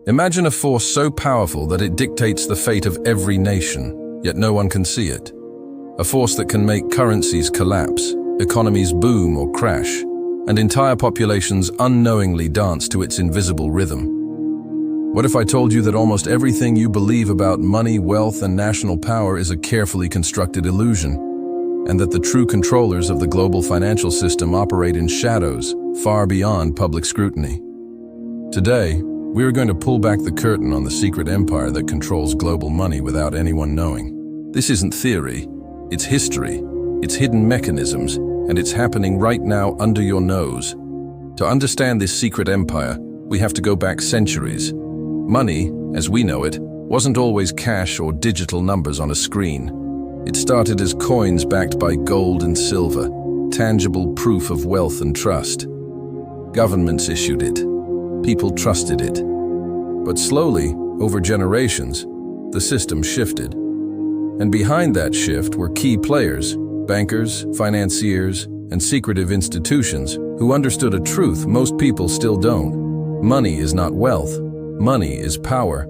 Imagine a force so powerful that it dictates the fate of every nation, yet no one can see it. A force that can make currencies collapse, economies boom or crash, and entire populations unknowingly dance to its invisible rhythm. What if I told you that almost everything you believe about money, wealth, and national power is a carefully constructed illusion, and that the true controllers of the global financial system operate in shadows, far beyond public scrutiny? Today, we are going to pull back the curtain on the secret empire that controls global money without anyone knowing. This isn't theory, it's history, it's hidden mechanisms, and it's happening right now under your nose. To understand this secret empire, we have to go back centuries. Money, as we know it, wasn't always cash or digital numbers on a screen. It started as coins backed by gold and silver, tangible proof of wealth and trust. Governments issued it. People trusted it. But slowly, over generations, the system shifted. And behind that shift were key players, bankers, financiers, and secretive institutions who understood a truth most people still don't. Money is not wealth. Money is power.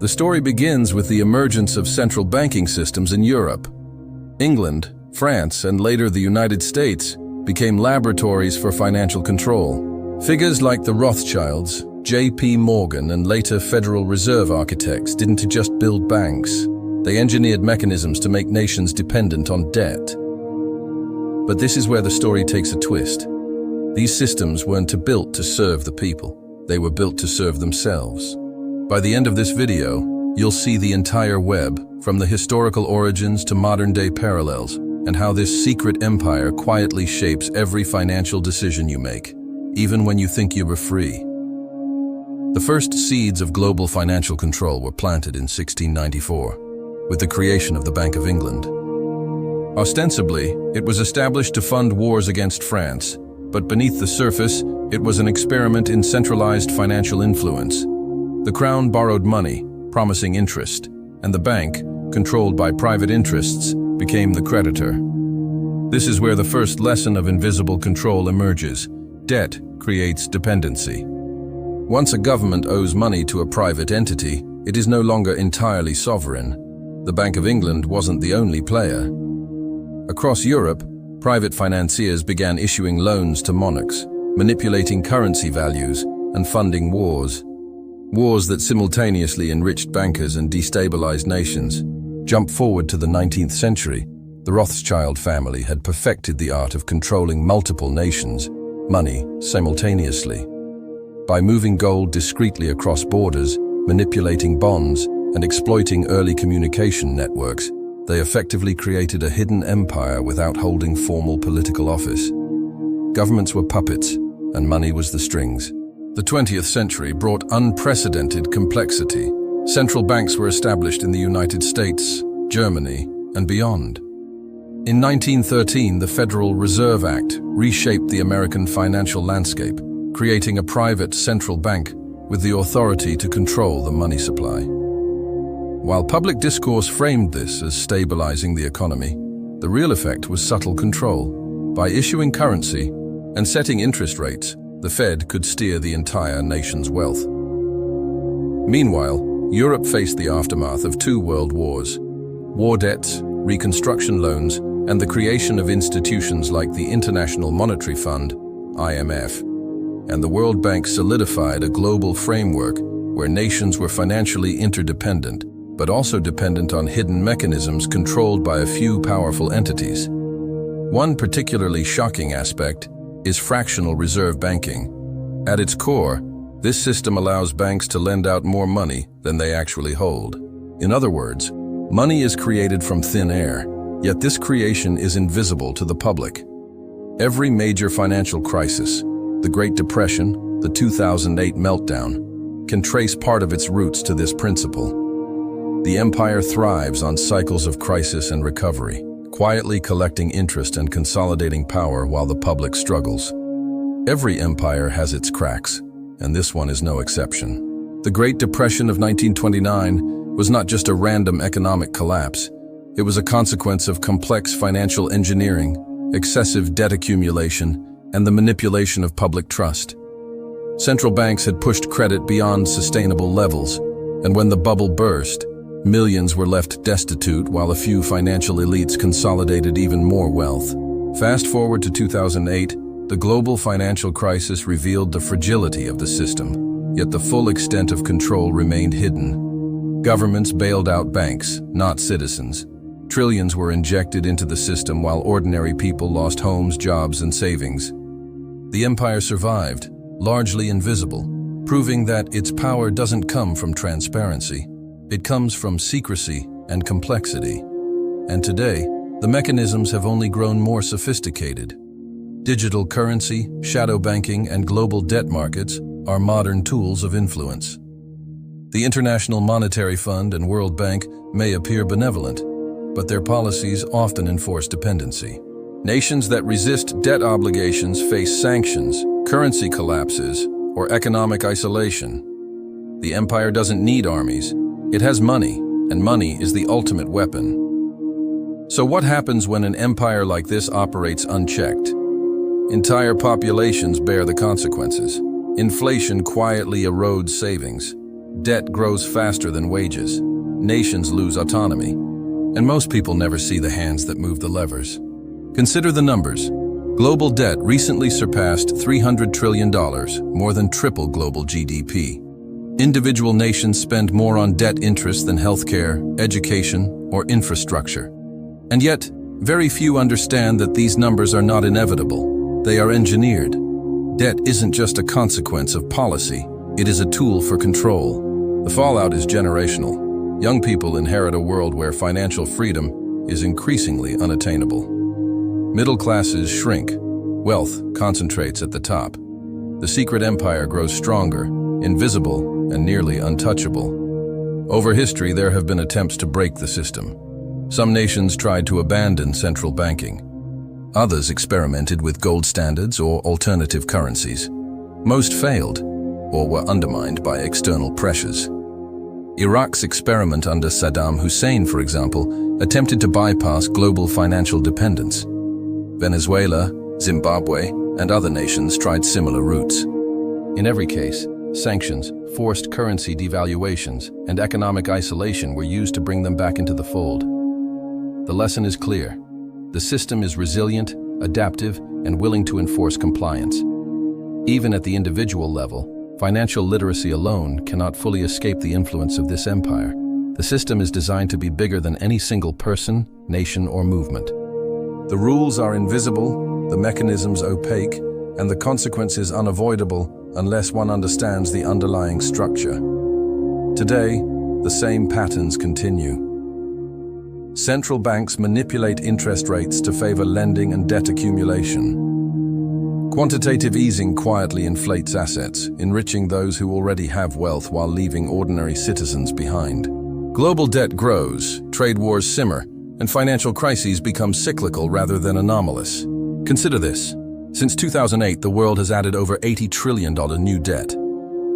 The story begins with the emergence of central banking systems in Europe. England, France, and later the United States became laboratories for financial control. Figures like the Rothschilds, J.P. Morgan, and later Federal Reserve architects didn't just build banks. They engineered mechanisms to make nations dependent on debt. But this is where the story takes a twist. These systems weren't built to serve the people. They were built to serve themselves. By the end of this video, you'll see the entire web, from the historical origins to modern-day parallels, and how this secret empire quietly shapes every financial decision you make, even when you think you were free. The first seeds of global financial control were planted in 1694, with the creation of the Bank of England. Ostensibly, it was established to fund wars against France, but beneath the surface, it was an experiment in centralized financial influence. The crown borrowed money, promising interest, and the bank, controlled by private interests, became the creditor. This is where the first lesson of invisible control emerges. Debt creates dependency. Once a government owes money to a private entity, it is no longer entirely sovereign. The Bank of England wasn't the only player. Across Europe, private financiers began issuing loans to monarchs, manipulating currency values and funding wars. Wars that simultaneously enriched bankers and destabilized nations. Jump forward to the 19th century, the Rothschild family had perfected the art of controlling multiple nations, money, simultaneously. By moving gold discreetly across borders, manipulating bonds, and exploiting early communication networks, they effectively created a hidden empire without holding formal political office. Governments were puppets, and money was the strings. The 20th century brought unprecedented complexity. Central banks were established in the United States, Germany, and beyond. In 1913, the Federal Reserve Act reshaped the American financial landscape, creating a private central bank with the authority to control the money supply. While public discourse framed this as stabilizing the economy, the real effect was subtle control. By issuing currency and setting interest rates, the Fed could steer the entire nation's wealth. Meanwhile, Europe faced the aftermath of two world wars. War debts, reconstruction loans, and the creation of institutions like the International Monetary Fund, IMF, and the World Bank solidified a global framework where nations were financially interdependent, but also dependent on hidden mechanisms controlled by a few powerful entities. One particularly shocking aspect is fractional reserve banking. At its core, this system allows banks to lend out more money than they actually hold. In other words, money is created from thin air, yet this creation is invisible to the public. Every major financial crisis, the Great Depression, the 2008 meltdown, can trace part of its roots to this principle. The empire thrives on cycles of crisis and recovery, quietly collecting interest and consolidating power while the public struggles. Every empire has its cracks, and this one is no exception. The Great Depression of 1929 was not just a random economic collapse. It was a consequence of complex financial engineering, excessive debt accumulation, and the manipulation of public trust. Central banks had pushed credit beyond sustainable levels, and when the bubble burst, millions were left destitute while a few financial elites consolidated even more wealth. Fast forward to 2008, the global financial crisis revealed the fragility of the system, yet the full extent of control remained hidden. Governments bailed out banks, not citizens. Trillions were injected into the system while ordinary people lost homes, jobs, and savings. The empire survived, largely invisible, proving that its power doesn't come from transparency. It comes from secrecy and complexity. And today, the mechanisms have only grown more sophisticated. Digital currency, shadow banking, and global debt markets are modern tools of influence. The International Monetary Fund and World Bank may appear benevolent, but their policies often enforce dependency. Nations that resist debt obligations face sanctions, currency collapses, or economic isolation. The empire doesn't need armies. It has money, and money is the ultimate weapon. So what happens when an empire like this operates unchecked? Entire populations bear the consequences. Inflation quietly erodes savings. Debt grows faster than wages. Nations lose autonomy. And most people never see the hands that move the levers. Consider the numbers. Global debt recently surpassed $300 trillion, more than triple global GDP. Individual nations spend more on debt interest than healthcare, education, or infrastructure. And yet, very few understand that these numbers are not inevitable. They are engineered. Debt isn't just a consequence of policy, it is a tool for control. The fallout is generational. Young people inherit a world where financial freedom is increasingly unattainable. Middle classes shrink. Wealth concentrates at the top. The secret empire grows stronger, invisible, and nearly untouchable. Over history, there have been attempts to break the system. Some nations tried to abandon central banking. Others experimented with gold standards or alternative currencies. Most failed, or were undermined by external pressures. Iraq's experiment under Saddam Hussein, for example, attempted to bypass global financial dependence. Venezuela, Zimbabwe, and other nations tried similar routes. In every case, sanctions, forced currency devaluations, and economic isolation were used to bring them back into the fold. The lesson is clear. The system is resilient, adaptive, and willing to enforce compliance. Even at the individual level, financial literacy alone cannot fully escape the influence of this empire. The system is designed to be bigger than any single person, nation, or movement. The rules are invisible, the mechanisms opaque, and the consequences unavoidable unless one understands the underlying structure. Today, the same patterns continue. Central banks manipulate interest rates to favor lending and debt accumulation. Quantitative easing quietly inflates assets, enriching those who already have wealth while leaving ordinary citizens behind. Global debt grows, trade wars simmer, and financial crises become cyclical rather than anomalous. Consider this. Since 2008, the world has added over $80 trillion new debt.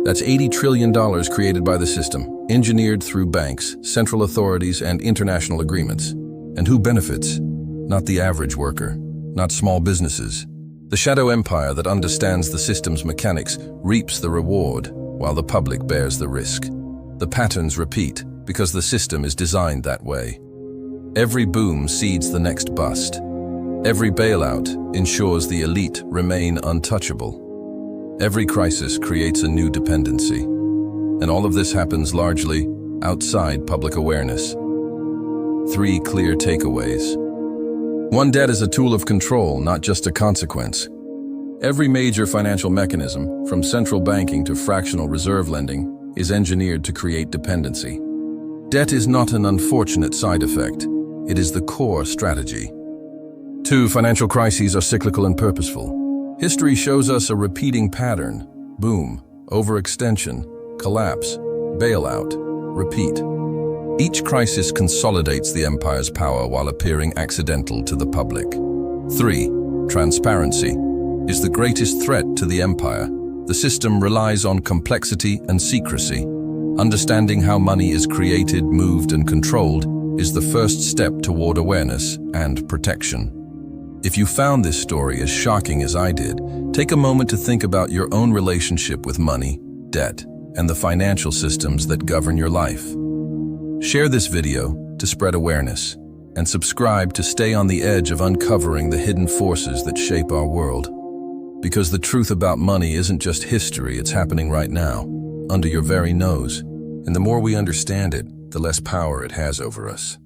That's $80 trillion created by the system, engineered through banks, central authorities, and international agreements. And who benefits? Not the average worker, not small businesses. The shadow empire that understands the system's mechanics reaps the reward, while the public bears the risk. The patterns repeat, because the system is designed that way. Every boom seeds the next bust. Every bailout ensures the elite remain untouchable. Every crisis creates a new dependency. And all of this happens largely outside public awareness. 3 clear takeaways. 1. Debt is a tool of control, not just a consequence. Every major financial mechanism, from central banking to fractional reserve lending, is engineered to create dependency. Debt is not an unfortunate side effect. It is the core strategy. 2. Financial crises are cyclical and purposeful. History shows us a repeating pattern: boom, overextension, collapse, bailout, repeat. Each crisis consolidates the empire's power while appearing accidental to the public. 3. Transparency is the greatest threat to the empire. The system relies on complexity and secrecy. Understanding how money is created, moved, and controlled is the first step toward awareness and protection. If you found this story as shocking as I did, take a moment to think about your own relationship with money, debt, and the financial systems that govern your life. Share this video to spread awareness, and subscribe to stay on the edge of uncovering the hidden forces that shape our world. Because the truth about money isn't just history, it's happening right now, under your very nose. And the more we understand it, the less power it has over us.